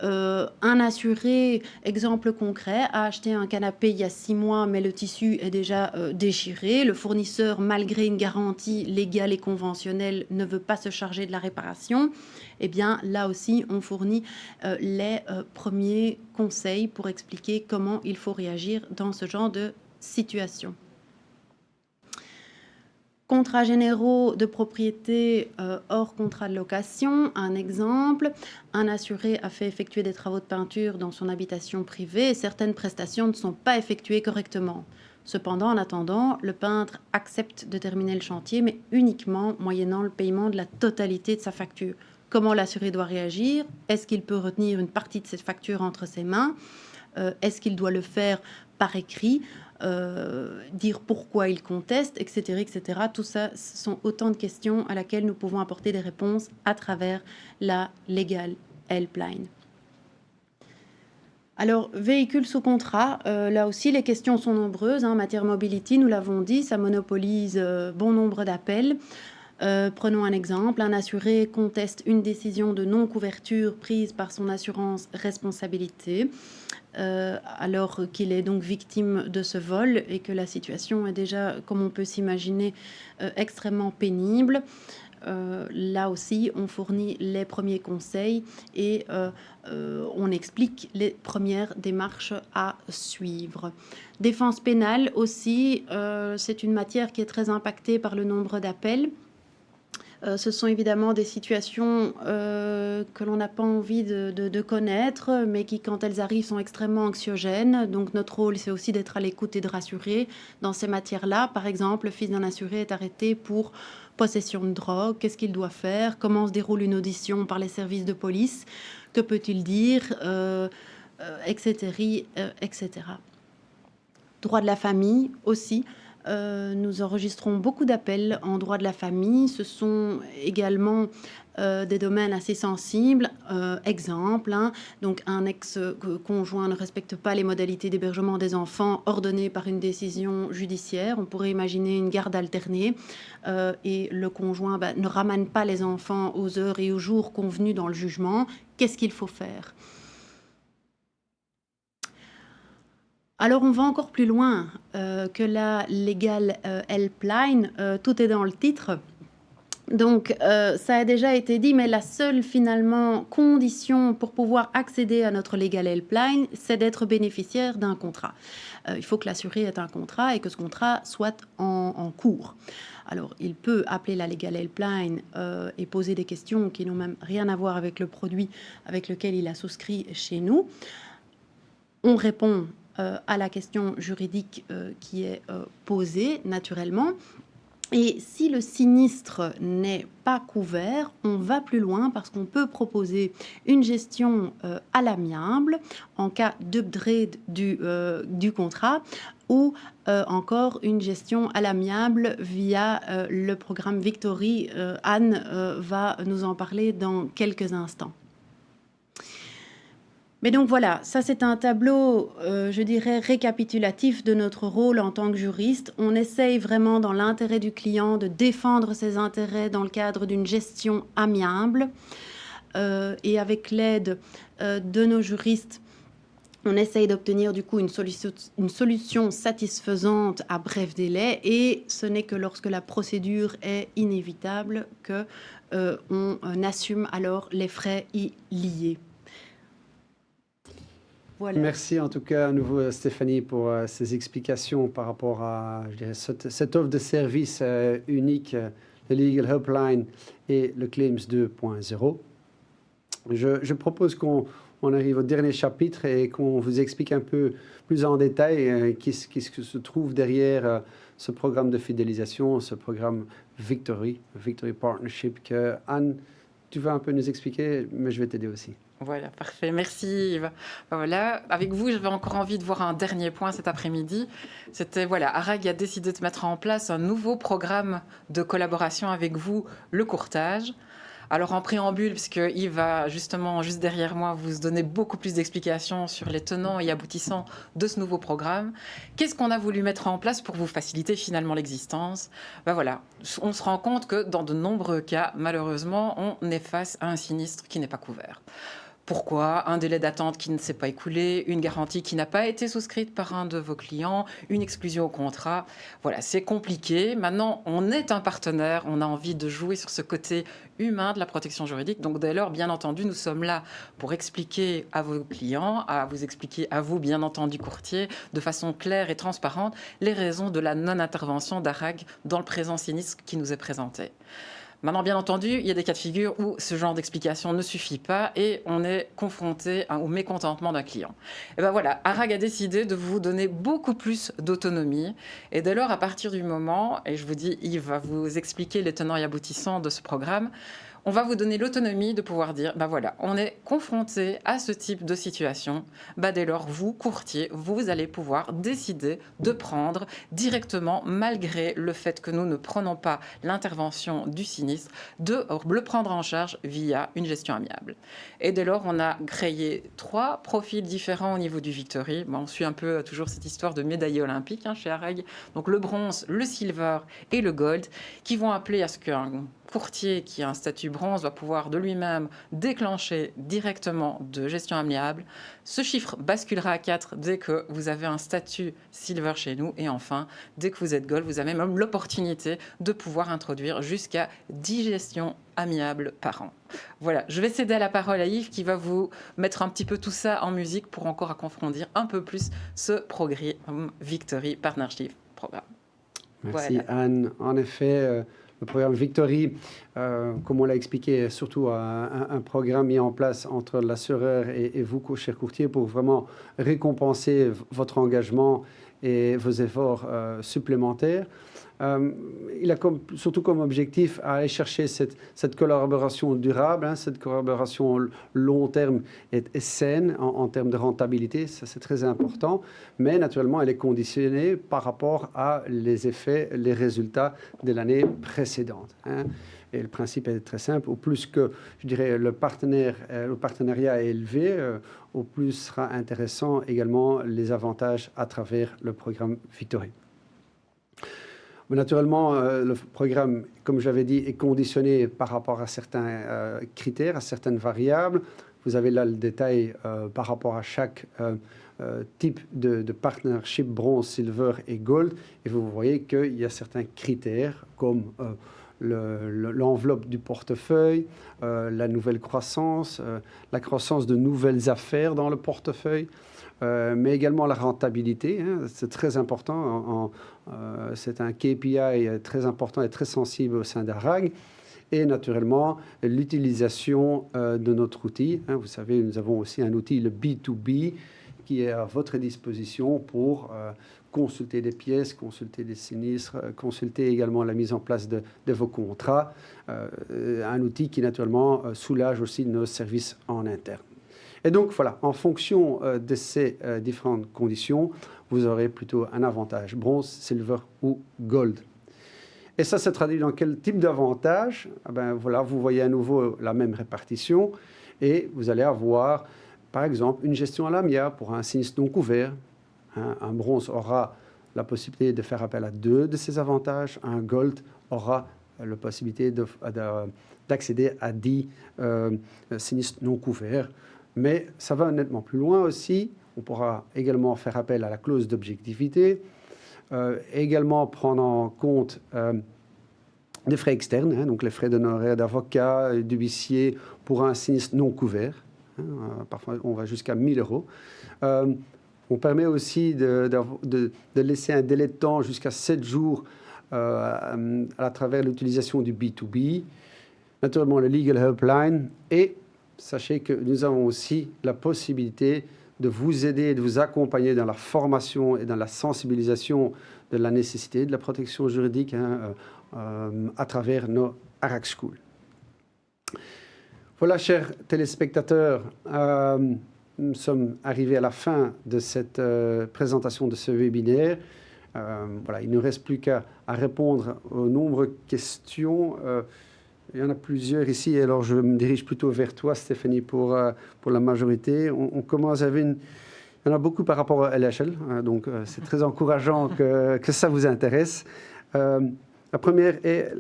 Un assuré, exemple concret, a acheté un canapé il y a 6 mois, mais le tissu est déjà déchiré. Le fournisseur, malgré une garantie légale et conventionnelle, ne veut pas se charger de la réparation. Eh bien, là aussi, on fournit les premiers conseils pour expliquer comment il faut réagir dans ce genre de situation. Contrats généraux de propriété hors contrat de location. Un exemple, un assuré a fait effectuer des travaux de peinture dans son habitation privée et certaines prestations ne sont pas effectuées correctement. Cependant, en attendant, le peintre accepte de terminer le chantier, mais uniquement moyennant le paiement de la totalité de sa facture. Comment l'assuré doit réagir? Est-ce qu'il peut retenir une partie de cette facture entre ses mains? Est-ce qu'il doit le faire par écrit? Dire pourquoi il conteste, etc., etc. Tout ça, ce sont autant de questions à laquelle nous pouvons apporter des réponses à travers la Legal Helpline. Alors, véhicules sous contrat, là aussi, les questions sont nombreuses. Matière mobility, nous l'avons dit, ça monopolise bon nombre d'appels. Prenons un exemple, un assuré conteste une décision de non-couverture prise par son assurance responsabilité, alors qu'il est donc victime de ce vol et que la situation est déjà, comme on peut s'imaginer, extrêmement pénible. Là aussi, on fournit les premiers conseils et on explique les premières démarches à suivre. Défense pénale aussi, c'est une matière qui est très impactée par le nombre d'appels. Ce sont évidemment des situations que l'on n'a pas envie de connaître, mais qui, quand elles arrivent, sont extrêmement anxiogènes. Donc notre rôle, c'est aussi d'être à l'écoute et de rassurer. Dans ces matières-là, par exemple, le fils d'un assuré est arrêté pour possession de drogue. Qu'est-ce qu'il doit faire? Comment se déroule une audition par les services de police? Que peut-il dire? Etc., etc. Droit de la famille aussi. Nous enregistrons beaucoup d'appels en droit de la famille. Ce sont également des domaines assez sensibles. Exemple, donc un ex-conjoint ne respecte pas les modalités d'hébergement des enfants ordonnées par une décision judiciaire. On pourrait imaginer une garde alternée et le conjoint ne ramène pas les enfants aux heures et aux jours convenus dans le jugement. Qu'est-ce qu'il faut faire? Alors, on va encore plus loin que la Legal Helpline. Tout est dans le titre. Donc, ça a déjà été dit, mais la seule, finalement, condition pour pouvoir accéder à notre Legal Helpline, c'est d'être bénéficiaire d'un contrat. Il faut que l'assuré ait un contrat et que ce contrat soit en cours. Alors, il peut appeler la Legal Helpline et poser des questions qui n'ont même rien à voir avec le produit avec lequel il a souscrit chez nous. On répond à la question juridique qui est posée naturellement. Et si le sinistre n'est pas couvert, on va plus loin parce qu'on peut proposer une gestion à l'amiable en cas d'upgrade du contrat ou encore une gestion à l'amiable via le programme Victory. Anne va nous en parler dans quelques instants. Mais donc voilà, ça c'est un tableau, je dirais, récapitulatif de notre rôle en tant que juriste. On essaye vraiment dans l'intérêt du client de défendre ses intérêts dans le cadre d'une gestion amiable. Et avec l'aide de nos juristes, on essaye d'obtenir du coup une solution satisfaisante à bref délai. Et ce n'est que lorsque la procédure est inévitable qu'on assume alors les frais y liés. Voilà. Merci en tout cas à nouveau Stéphanie pour ces explications par rapport à cette offre de service unique, le Legal Helpline et le Claims 2.0. Je propose qu'on on arrive au dernier chapitre et qu'on vous explique un peu plus en détail qu'est-ce que se trouve derrière ce programme de fidélisation, ce programme Victory Partnership, que Anne, tu vas un peu nous expliquer, mais je vais t'aider aussi. Voilà, parfait. Merci Yves. Voilà, avec vous, j'avais encore envie de voir un dernier point cet après-midi. C'était, voilà, ARAG a décidé de mettre en place un nouveau programme de collaboration avec vous, le courtage. Alors en préambule, puisque Yves va justement, juste derrière moi, vous donner beaucoup plus d'explications sur les tenants et aboutissants de ce nouveau programme, qu'est-ce qu'on a voulu mettre en place pour vous faciliter finalement l'existence? Ben voilà, on se rend compte que dans de nombreux cas, malheureusement, on est face à un sinistre qui n'est pas couvert. Pourquoi? Un délai d'attente qui ne s'est pas écoulé, une garantie qui n'a pas été souscrite par un de vos clients, une exclusion au contrat. Voilà, c'est compliqué. Maintenant, on est un partenaire, on a envie de jouer sur ce côté humain de la protection juridique. Donc dès lors, bien entendu, nous sommes là pour expliquer à vos clients, à vous expliquer à vous, bien entendu, courtier, de façon claire et transparente, les raisons de la non-intervention d'ARAG dans le présent sinistre qui nous est présenté. Maintenant, bien entendu, il y a des cas de figure où ce genre d'explication ne suffit pas et on est confronté au mécontentement d'un client. Et bien voilà, ARAG a décidé de vous donner beaucoup plus d'autonomie. Et dès lors, à partir du moment, et je vous dis, Yves va vous expliquer les tenants et aboutissants de ce programme, on va vous donner l'autonomie de pouvoir dire, ben voilà, on est confronté à ce type de situation. Ben dès lors, vous, courtier, vous allez pouvoir décider de prendre directement, malgré le fait que nous ne prenons pas l'intervention du sinistre, de le prendre en charge via une gestion amiable. Et dès lors, on a créé 3 profils différents au niveau du Victory. Bon, on suit un peu toujours cette histoire de médaillé olympique chez ARAG. Donc le bronze, le silver et le gold, qui vont appeler à ce qu'un courtier qui a un statut bronze va pouvoir de lui-même déclencher directement de gestion amiable. Ce chiffre basculera à 4 dès que vous avez un statut silver chez nous. Et enfin, dès que vous êtes gold, vous avez même l'opportunité de pouvoir introduire jusqu'à 10 gestions amiables par an. Voilà, je vais céder la parole à Yves qui va vous mettre un petit peu tout ça en musique pour encore approfondir un peu plus ce programme Victory Partnership Programme. Merci voilà. Anne. En effet, le programme Victory, comme on l'a expliqué, est surtout un programme mis en place entre l'assureur et vous, chers courtiers, pour vraiment récompenser votre engagement et vos efforts supplémentaires. Il a surtout comme objectif à aller chercher cette collaboration durable, cette collaboration long terme est saine en termes de rentabilité, ça c'est très important, mais naturellement elle est conditionnée par rapport à les effets, les résultats de l'année précédente. Et le principe est très simple, au plus que, je dirais, le partenariat est élevé, au plus sera intéressant également les avantages à travers le programme Victory. Mais naturellement, le programme, comme j'avais dit, est conditionné par rapport à certains critères, à certaines variables. Vous avez là le détail par rapport à chaque type de partnership bronze, silver et gold. Et vous voyez qu'il y a certains critères comme l'enveloppe du portefeuille, la nouvelle croissance, la croissance de nouvelles affaires dans le portefeuille, mais également la rentabilité. C'est très important. C'est un KPI très important et très sensible au sein d'ARAG. Et naturellement, l'utilisation de notre outil. Vous savez, nous avons aussi un outil, le B2B, qui est à votre disposition pour consulter des pièces, consulter des sinistres, consulter également la mise en place de vos contrats. Un outil qui, naturellement, soulage aussi nos services en interne. Et donc, voilà, en fonction de ces différentes conditions, vous aurez plutôt un avantage bronze, silver ou gold. Et ça se traduit dans quel type d'avantage? Voilà, vous voyez à nouveau la même répartition et vous allez avoir, par exemple, une gestion à l'amiable pour un sinistre non couvert. Un bronze aura la possibilité de faire appel à 2 de ces avantages. Un gold aura la possibilité d'accéder à 10 sinistres non couverts. Mais ça va nettement plus loin aussi. On pourra également faire appel à la clause d'objectivité, également prendre en compte des frais externes, donc les frais d'honoraires d'avocat, d'huissier pour un sinistre non couvert. Parfois, on va jusqu'à 1 000 €. On permet aussi de laisser un délai de temps jusqu'à 7 jours à travers l'utilisation du B2B. Naturellement, le Legal Helpline et sachez que nous avons aussi la possibilité de vous aider et de vous accompagner dans la formation et dans la sensibilisation de la nécessité de la protection juridique à travers nos ARAG School. Voilà, chers téléspectateurs, nous sommes arrivés à la fin de cette présentation de ce webinaire. Voilà, il ne nous reste plus qu'à répondre aux nombreuses questions. Il y en a plusieurs ici, alors je me dirige plutôt vers toi, Stéphanie, pour la majorité. On commence avec il y en a beaucoup par rapport à LHL, donc c'est très encourageant que ça vous intéresse. La première est,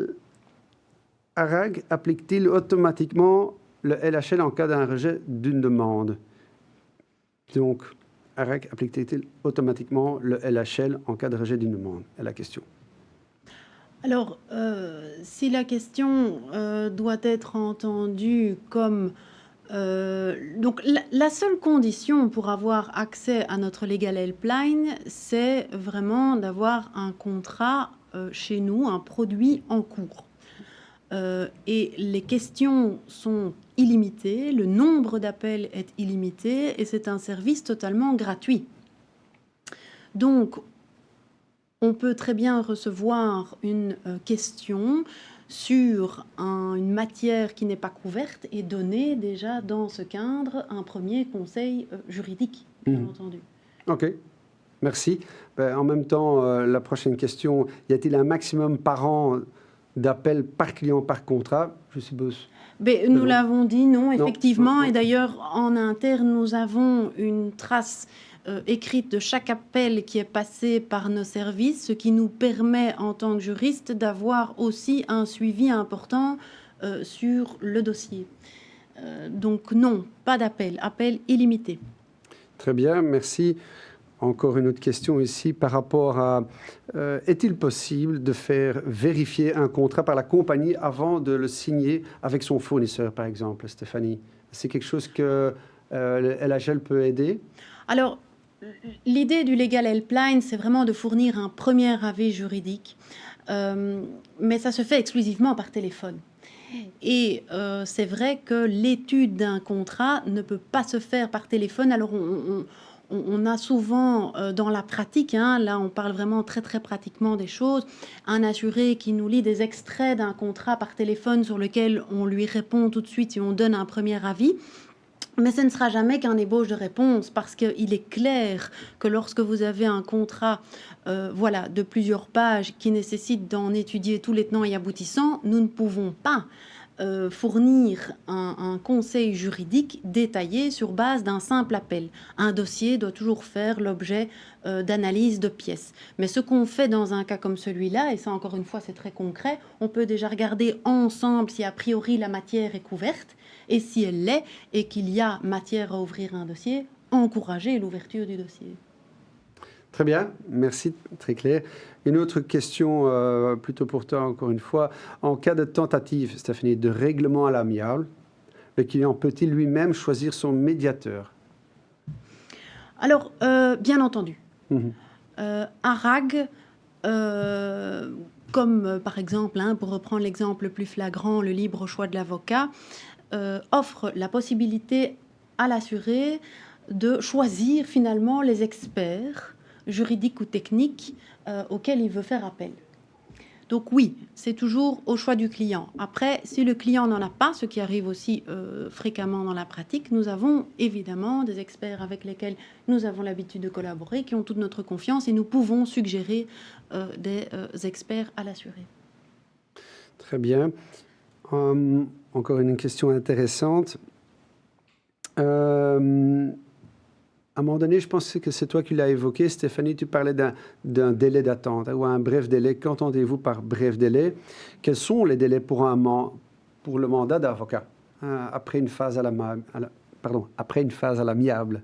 ARAG applique-t-il automatiquement le LHL en cas d'un rejet d'une demande? Donc, ARAG applique-t-il automatiquement le LHL en cas de rejet d'une demande? C'est la question. Alors, si la question doit être entendue comme... donc, la seule condition pour avoir accès à notre Legal Helpline, c'est vraiment d'avoir un contrat chez nous, un produit en cours. Et les questions sont illimitées, le nombre d'appels est illimité et c'est un service totalement gratuit. Donc, on peut très bien recevoir une question sur une matière qui n'est pas couverte et donner déjà dans ce cadre un premier conseil juridique, bien entendu. OK, merci. En même temps, la prochaine question, y a-t-il un maximum par an d'appels par client par contrat, je suppose? Nous l'avons dit, non, effectivement. Non. Et d'ailleurs, en interne, nous avons une trace écrite de chaque appel qui est passé par nos services, ce qui nous permet, en tant que juriste, d'avoir aussi un suivi important sur le dossier. Donc non, pas d'appel, appel illimité. Très bien, merci. Encore une autre question ici par rapport à est-il possible de faire vérifier un contrat par la compagnie avant de le signer avec son fournisseur, par exemple, Stéphanie? C'est quelque chose que le LHL peut aider? Alors, l'idée du Legal Helpline, c'est vraiment de fournir un premier avis juridique, mais ça se fait exclusivement par téléphone. Et c'est vrai que l'étude d'un contrat ne peut pas se faire par téléphone. Alors, on a souvent dans la pratique, là on parle vraiment très très pratiquement des choses, un assuré qui nous lit des extraits d'un contrat par téléphone sur lequel on lui répond tout de suite et on donne un premier avis. Mais ce ne sera jamais qu'un ébauche de réponse parce qu'il est clair que lorsque vous avez un contrat de plusieurs pages qui nécessite d'en étudier tous les tenants et aboutissants, nous ne pouvons pas fournir un conseil juridique détaillé sur base d'un simple appel. Un dossier doit toujours faire l'objet d'analyse de pièces. Mais ce qu'on fait dans un cas comme celui-là, et ça encore une fois c'est très concret, on peut déjà regarder ensemble si a priori la matière est couverte et si elle l'est et qu'il y a matière à ouvrir un dossier, encourager l'ouverture du dossier. Très bien, merci, très clair. Une autre question, plutôt pour toi encore une fois. En cas de tentative, Stéphanie, de règlement à l'amiable, le client peut-il lui-même choisir son médiateur? Alors, bien entendu. ARAG, comme par exemple, pour reprendre l'exemple le plus flagrant, le libre choix de l'avocat, offre la possibilité à l'assuré de choisir finalement les experts juridiques ou techniques auxquels il veut faire appel. Donc oui, c'est toujours au choix du client. Après, si le client n'en a pas, ce qui arrive aussi fréquemment dans la pratique, nous avons évidemment des experts avec lesquels nous avons l'habitude de collaborer, qui ont toute notre confiance et nous pouvons suggérer des experts à l'assuré. Très bien. Encore une question intéressante. À un moment donné, je pense que c'est toi qui l'as évoqué, Stéphanie, tu parlais d'un délai d'attente ou un bref délai. Qu'entendez-vous par bref délai? Quels sont les délais pour le mandat d'avocat après une phase à l'amiable?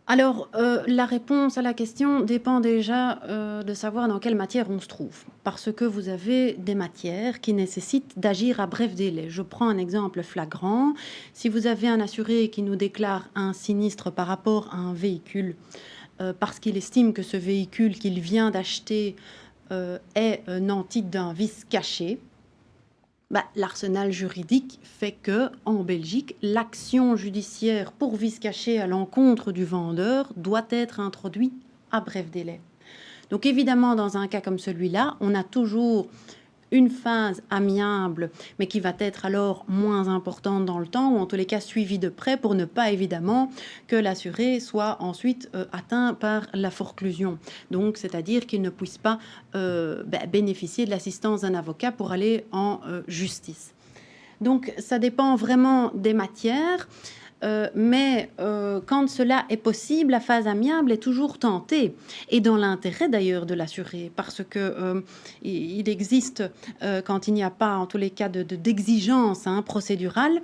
Alors, la réponse à la question dépend déjà de savoir dans quelle matière on se trouve. Parce que vous avez des matières qui nécessitent d'agir à bref délai. Je prends un exemple flagrant. Si vous avez un assuré qui nous déclare un sinistre par rapport à un véhicule, parce qu'il estime que ce véhicule qu'il vient d'acheter est nanti d'un vice caché, L'arsenal juridique fait que, en Belgique, l'action judiciaire pour vice caché à l'encontre du vendeur doit être introduite à bref délai. Donc évidemment, dans un cas comme celui-là, on a toujours une phase amiable, mais qui va être alors moins importante dans le temps, ou en tous les cas suivie de près, pour ne pas évidemment que l'assuré soit ensuite atteint par la forclusion. Donc, c'est-à-dire qu'il ne puisse pas bénéficier de l'assistance d'un avocat pour aller en justice. Donc, ça dépend vraiment des matières. Mais quand cela est possible, la phase amiable est toujours tentée, et dans l'intérêt d'ailleurs de l'assuré, parce que il existe, quand il n'y a pas en tous les cas d'exigence procédurale,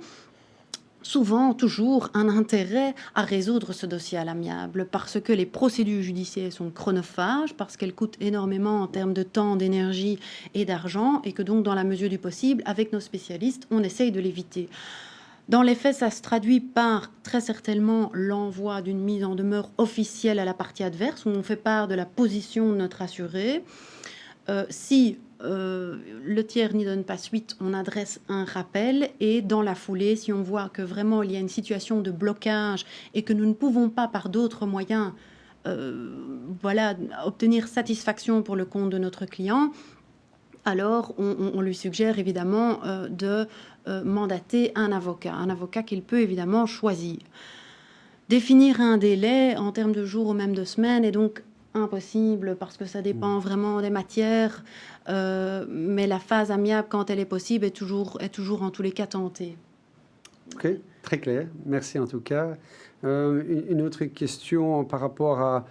souvent, toujours, un intérêt à résoudre ce dossier à l'amiable, parce que les procédures judiciaires sont chronophages, parce qu'elles coûtent énormément en termes de temps, d'énergie et d'argent, et que donc, dans la mesure du possible, avec nos spécialistes, on essaye de l'éviter. Dans les faits, ça se traduit par très certainement l'envoi d'une mise en demeure officielle à la partie adverse, où on fait part de la position de notre assuré. Si le tiers n'y donne pas suite, on adresse un rappel, et dans la foulée, si on voit que vraiment il y a une situation de blocage et que nous ne pouvons pas par d'autres moyens obtenir satisfaction pour le compte de notre client, alors on lui suggère évidemment de mandater un avocat qu'il peut évidemment choisir. Définir un délai en termes de jours ou même de semaines est donc impossible, parce que ça dépend vraiment des matières, mais la phase amiable, quand elle est possible, est toujours en tous les cas tentée. Ok, très clair. Merci en tout cas. Une autre question par rapport à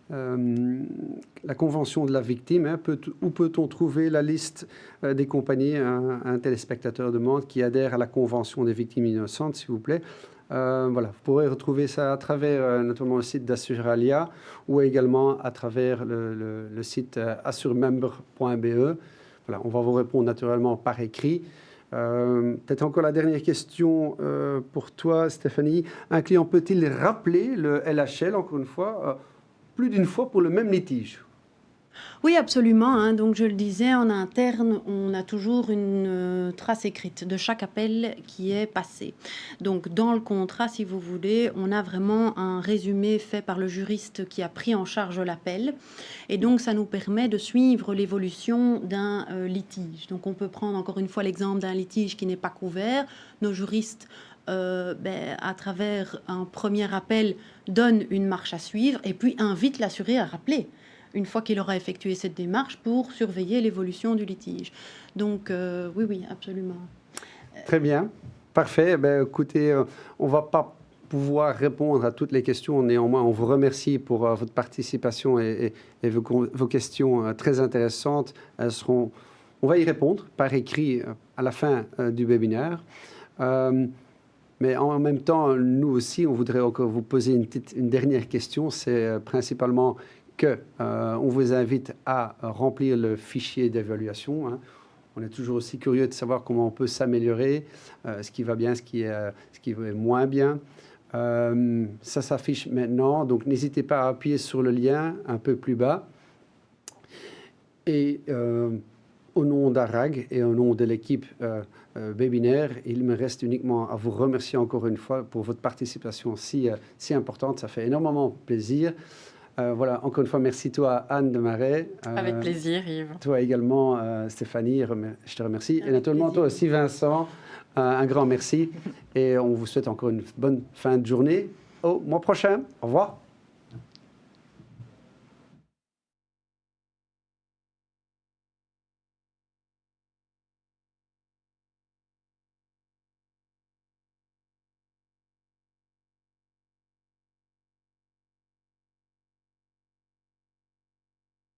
la convention de la victime. Où peut-on trouver la liste des compagnies? Un téléspectateur demande, qui adhèrent à la convention des victimes innocentes, s'il vous plaît. Vous pourrez retrouver ça à travers notamment le site d'Assuralia, ou également à travers le site assuremember.be. On va vous répondre naturellement par écrit. Peut-être encore la dernière question pour toi, Stéphanie. Un client peut-il rappeler le LHL, encore une fois, plus d'une fois pour le même litige? Oui, absolument. Donc, je le disais, en interne, on a toujours une trace écrite de chaque appel qui est passé. Donc, dans le contrat, si vous voulez, on a vraiment un résumé fait par le juriste qui a pris en charge l'appel. Et donc, ça nous permet de suivre l'évolution d'un litige. Donc, on peut prendre encore une fois l'exemple d'un litige qui n'est pas couvert. Nos juristes, à travers un premier appel, donnent une marche à suivre et puis invitent l'assuré à rappeler une fois qu'il aura effectué cette démarche, pour surveiller l'évolution du litige. Donc, oui, absolument. Très bien, parfait. Écoutez, on ne va pas pouvoir répondre à toutes les questions. Néanmoins, on vous remercie pour votre participation et vos questions très intéressantes. On va y répondre par écrit à la fin du webinaire. Mais en même temps, nous aussi, on voudrait encore vous poser une dernière question. C'est principalement on vous invite à remplir le fichier d'évaluation. On est toujours aussi curieux de savoir comment on peut s'améliorer, ce qui va bien, ce qui va moins bien. Ça s'affiche maintenant, donc n'hésitez pas à appuyer sur le lien un peu plus bas. Et au nom d'ARAG et au nom de l'équipe webinaire, il me reste uniquement à vous remercier encore une fois pour votre participation si importante. Ça fait énormément plaisir. Encore une fois, merci toi, Anne de Marais. Avec plaisir, Yves. Toi également, Stéphanie, je te remercie. Avec et naturellement, plaisir. Toi aussi, Vincent, un grand merci. Et on vous souhaite encore une bonne fin de journée. Au mois prochain. Au revoir.